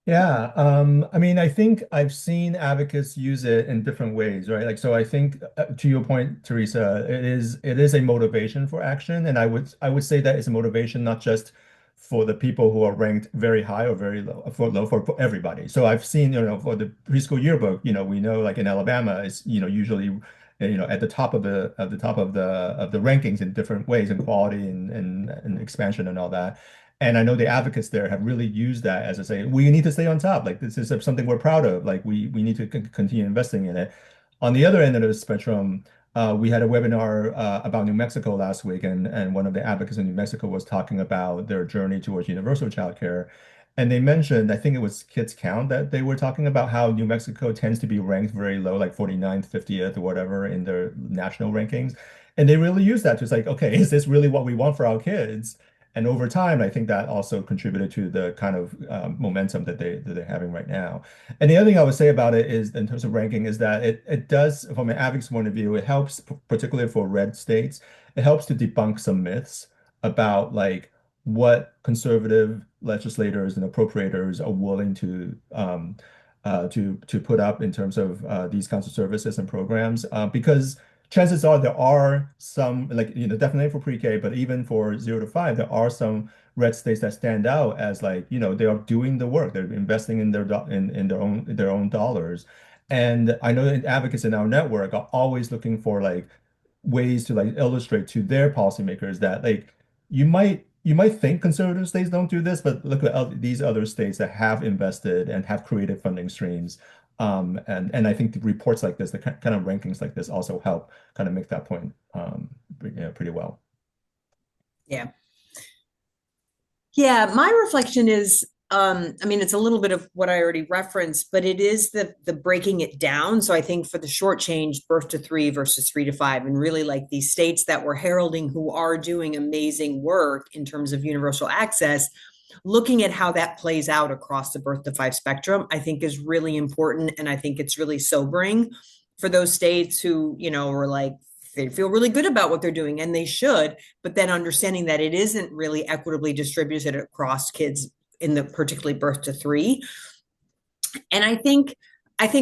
Yeah, I mean, I think I've seen advocates use it in different ways, right? Like, so I think to your point, Teresa, it is a motivation for action, and I would say that it's a motivation not just for the people who are ranked very high or very low, for everybody. So I've seen, for the preschool yearbook, we know like in Alabama, it's usually at the top of the rankings in different ways, in quality and expansion and all that. And I know the advocates there have really used that as a say, we need to stay on top. Like this is something we're proud of. Like we need to continue investing in it. On the other end of the spectrum, we had a webinar about New Mexico last week, and one of the advocates in New Mexico was talking about their journey towards universal childcare. And they mentioned, I think it was Kids Count, that they were talking about how New Mexico tends to be ranked very low, like 49th, 50th, or whatever in their national rankings. And they really use that to say, okay, is this really what we want for our kids? And over time, I think that also contributed to the kind of momentum that they're having right now. And the other thing I would say about it is, in terms of ranking, is that it does, from an advocate's point of view, it helps, particularly for red states, it helps to debunk some myths about like what conservative legislators and appropriators are willing to put up in terms of these kinds of services and programs, because chances are there are some, like, definitely for pre-K, but even for 0 to 5, there are some red states that stand out as like, they are doing the work. They're investing in their own dollars. And I know advocates in our network are always looking for like ways to like illustrate to their policymakers that like you might think conservative states don't do this, but look at these other states that have invested and have created funding streams. And I think the reports like this, the kind of rankings like this, also help kind of make that point pretty well. Yeah. Yeah, my reflection is, I mean, it's a little bit of what I already referenced, but it is the breaking it down. So I think for the shortchanged birth to 3 versus 3 to 5, and really like these states that we're heralding who are doing amazing work in terms of universal access, looking at how that plays out across the birth to 5 spectrum, I think is really important. And I think it's really sobering for those states who, are like, they feel really good about what they're doing, and they should, but then understanding that it isn't really equitably distributed across kids in the particularly birth to 3. And I think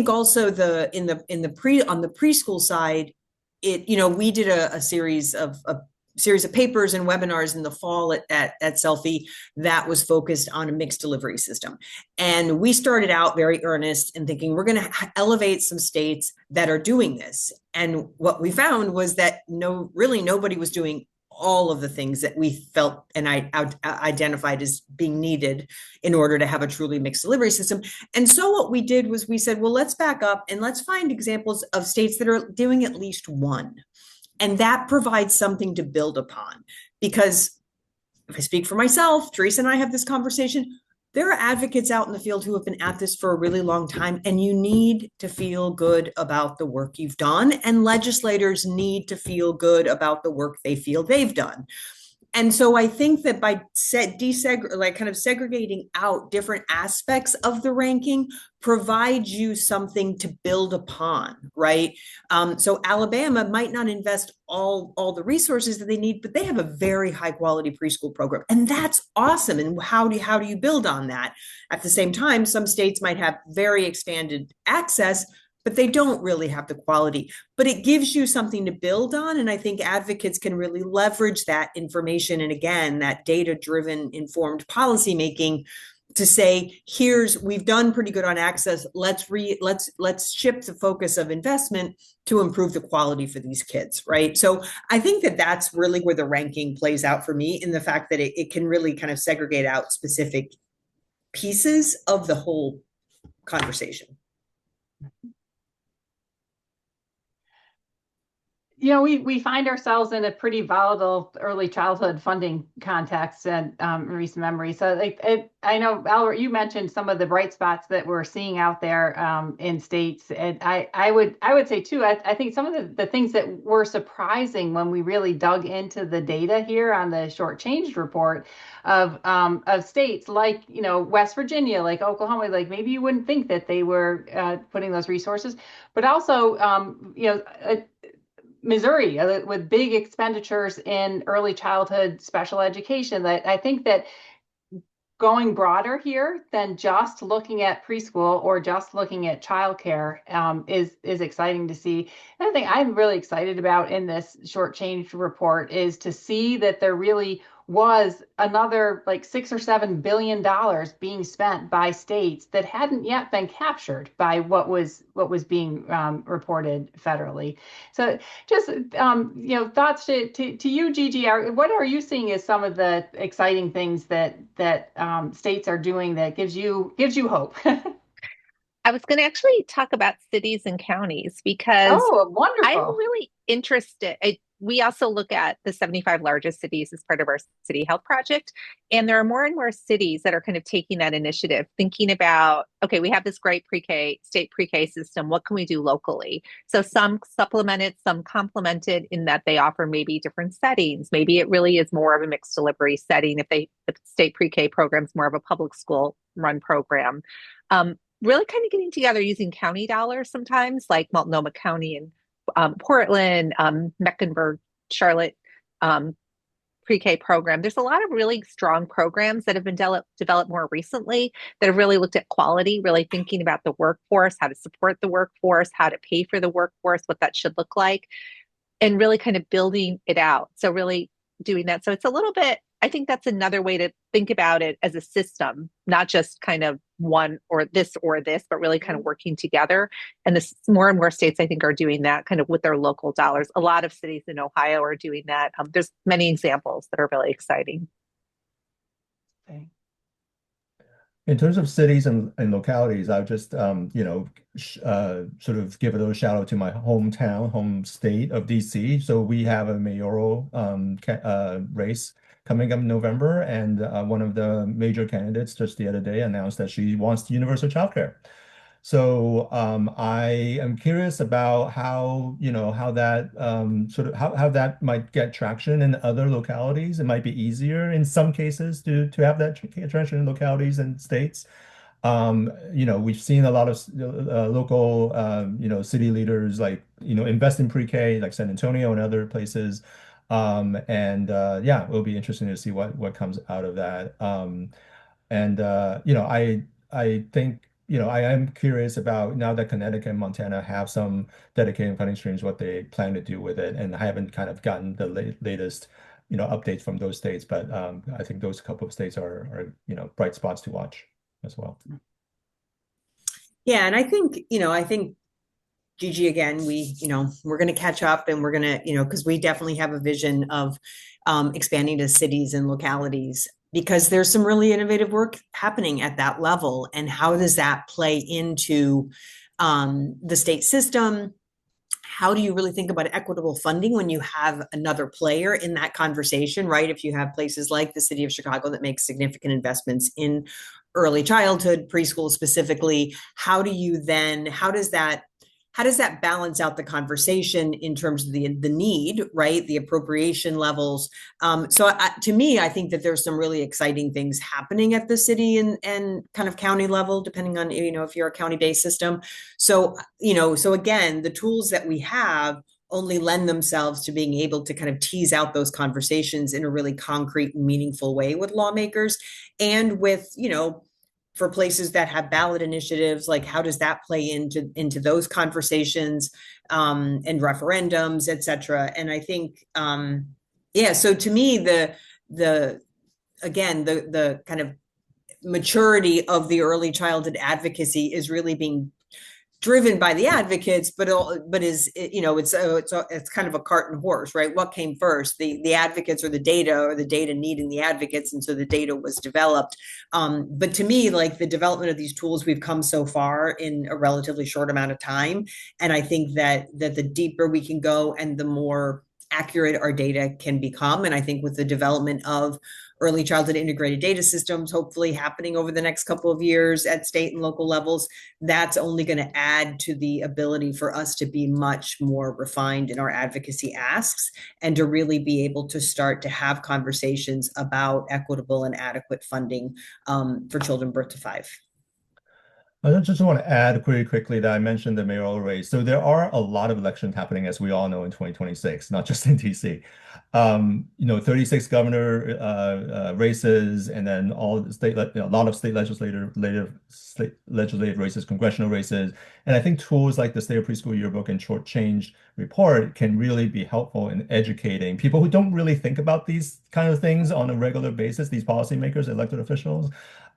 also on the preschool side, we did a series of papers and webinars in the fall at Selfie that was focused on a mixed delivery system. And we started out very earnest and thinking we're going to elevate some states that are doing this. And what we found was that really nobody was doing all of the things that we felt and I identified as being needed in order to have a truly mixed delivery system. And so what we did was we said, well, let's back up and let's find examples of states that are doing at least one. And that provides something to build upon. Because if I speak for myself, Teresa and I have this conversation, there are advocates out in the field who have been at this for a really long time, and you need to feel good about the work you've done, and legislators need to feel good about the work they feel they've done. And so I think that by kind of segregating out different aspects of the ranking provides you something to build upon, right? So Alabama might not invest all the resources that they need, but they have a very high quality preschool program, and that's awesome. And how do you build on that? At the same time, some states might have very expanded access, but they don't really have the quality. But it gives you something to build on. And I think advocates can really leverage that information. And again, that data-driven informed policymaking to say, we've done pretty good on access. Let's shift the focus of investment to improve the quality for these kids, right? So I think that that's really where the ranking plays out for me, in the fact that it can really kind of segregate out specific pieces of the whole conversation. we find ourselves in a pretty volatile early childhood funding context and recent memory. So I know, Albert, you mentioned some of the bright spots that we're seeing out there in states. And I would say too, I think some of the things that were surprising when we really dug into the data here on the Shortchanged report of states like, West Virginia, like Oklahoma, like maybe you wouldn't think that they were putting those resources, but also, Missouri with big expenditures in early childhood special education. That I think that going broader here than just looking at preschool or just looking at childcare is exciting to see. Another thing I'm really excited about in this Shortchanged report is to see that there really was another like $6 or $7 billion being spent by states that hadn't yet been captured by what was being reported federally. So just thoughts to you, Gigi. What are you seeing as some of the exciting things that states are doing that gives you hope? I was going to actually talk about cities and counties because Oh, I'm wonderful. really interested. We also look at the 75 largest cities as part of our city health project. And there are more and more cities that are kind of taking that initiative, thinking about, okay, we have this great state pre-K system. What can we do locally? So some supplement it, some complement it in that they offer maybe different settings. Maybe it really is more of a mixed delivery setting if the state pre-K program is more of a public school run program. Really kind of getting together using county dollars sometimes, like Multnomah County and Portland, Mecklenburg, Charlotte pre-K program. There's a lot of really strong programs that have been developed more recently that have really looked at quality, really thinking about the workforce, how to support the workforce, how to pay for the workforce, what that should look like, and really kind of building it out. So really doing that. So it's a little bit, I think that's another way to think about it as a system, not just kind of one or this, but really kind of working together. And this more and more states, I think, are doing that kind of with their local dollars. A lot of cities in Ohio are doing that. There's many examples that are really exciting. Okay. In terms of cities and localities, I'll just sort of give a little shout out to my home state of DC. So we have a mayoral race coming up in November, and one of the major candidates just the other day announced that she wants universal childcare. So I am curious about how that how that might get traction in other localities. It might be easier in some cases to have that traction in localities and states. We've seen a lot of local city leaders like invest in pre-K like San Antonio and other places. Yeah, it'll be interesting to see what comes out of that. I think, I am curious about now that Connecticut and Montana have some dedicated funding streams, what they plan to do with it. And I haven't kind of gotten the latest, updates from those states, but I think those couple of states are bright spots to watch as well. Yeah, and I think Gigi, again, we're going to catch up and we're going to, because we definitely have a vision of expanding to cities and localities because there's some really innovative work happening at that level. And how does that play into the state system? How do you really think about equitable funding when you have another player in that conversation, right? If you have places like the city of Chicago that makes significant investments in early childhood, preschool specifically, how does that balance out the conversation in terms of the need, right? The appropriation levels. To me, I think that there's some really exciting things happening at the city and kind of county level, depending on, if you're a county-based system. So again, the tools that we have only lend themselves to being able to kind of tease out those conversations in a really concrete and meaningful way with lawmakers and with, for places that have ballot initiatives, like how does that play into those conversations and referendums, et cetera. And I think, so to me, the kind of maturity of the early childhood advocacy is really being driven by the advocates, but is, you know, it's kind of a cart and horse, right? What came first, the advocates or the data needing the advocates, and so the data was developed. But to me, like, the development of these tools, we've come so far in a relatively short amount of time, and I think that the deeper we can go and the more accurate our data can become. And I think with the development of early childhood integrated data systems, hopefully happening over the next couple of years at state and local levels, that's only going to add to the ability for us to be much more refined in our advocacy asks, and to really be able to start to have conversations about equitable and adequate funding for children birth to 5. I just want to add pretty quickly that I mentioned the mayoral race. So there are a lot of elections happening, as we all know, in 2026, not just in DC. 36 governor races, and then all the state, a lot of state legislative races, congressional races. And I think tools like the State of Preschool Yearbook and Shortchanged report can really be helpful in educating people who don't really think about these kind of things on a regular basis, these policymakers, elected officials.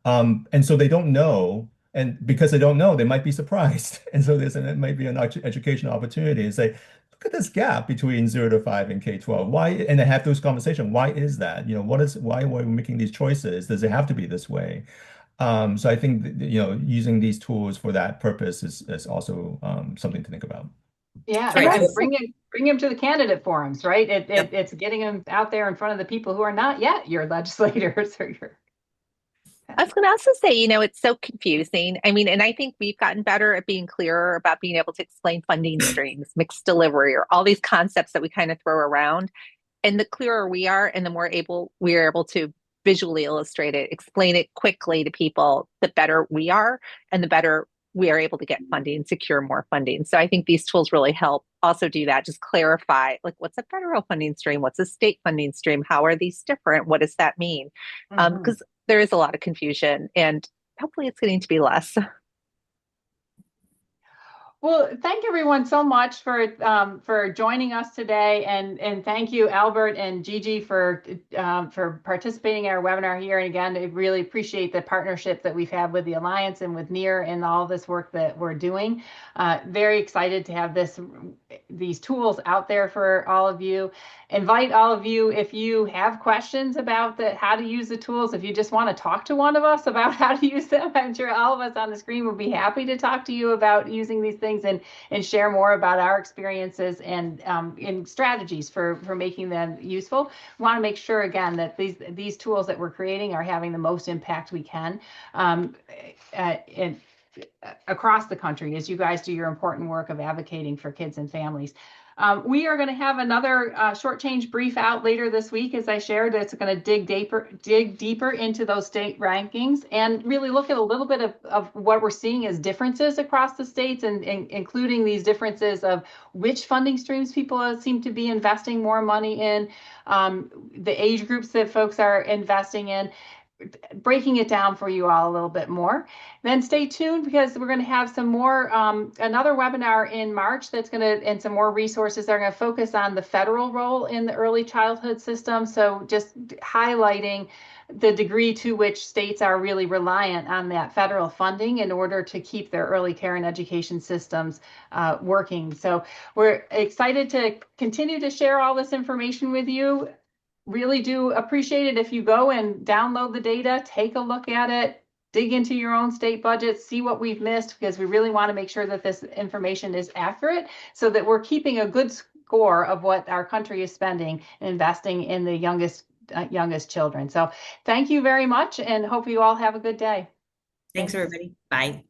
And so they don't know. And because they don't know, they might be surprised. And so it might be an educational opportunity to say, look at this gap between 0 to 5 and K-12. Why? And they have those conversations. Why is that? Why are we making these choices? Does it have to be this way? So I think using these tools for that purpose is also something to think about. Yeah, Right. and bring him to the candidate forums, right? It's getting them out there in front of the people who are not yet your legislators or your. I was going to also say, it's so confusing. I mean, and I think we've gotten better at being clearer about being able to explain funding streams, mixed delivery, or all these concepts that we kind of throw around. And the clearer we are, and the more we are able to visually illustrate it, explain it quickly to people, the better we are, and the better we are able to get funding, secure more funding. So I think these tools really help also do that. Just clarify, like, what's a federal funding stream? What's a state funding stream? How are these different? What does that mean? Because there is a lot of confusion, and hopefully it's getting to be less. Well, thank everyone so much for joining us today, and thank you, Albert and Gigi, for participating in our webinar here. And again, I really appreciate the partnership that we've had with the Alliance and with NEAR and all this work that we're doing. Very excited to have these tools out there for all of you. Invite all of you, if you have questions about how to use the tools, if you just want to talk to one of us about how to use them, I'm sure all of us on the screen will be happy to talk to you about using these things and share more about our experiences and strategies for making them useful. We want to make sure, again, that these tools that we're creating are having the most impact we can across the country as you guys do your important work of advocating for kids and families. We are going to have another Shortchanged brief out later this week, as I shared. It's going to dig deeper into those state rankings and really look at a little bit of what we're seeing as differences across the states, and including these differences of which funding streams people seem to be investing more money in, the age groups that folks are investing in, breaking it down for you all a little bit more. Then stay tuned, because we're going to have some more, another webinar in March and some more resources that are going to focus on the federal role in the early childhood system. So just highlighting the degree to which states are really reliant on that federal funding in order to keep their early care and education systems working. So we're excited to continue to share all this information with you. Really do appreciate it if you go and download the data, take a look at it, dig into your own state budget, see what we've missed, because we really want to make sure that this information is accurate so that we're keeping a good score of what our country is spending and investing in the youngest children. So thank you very much, and hope you all have a good day. Thanks, everybody. Bye.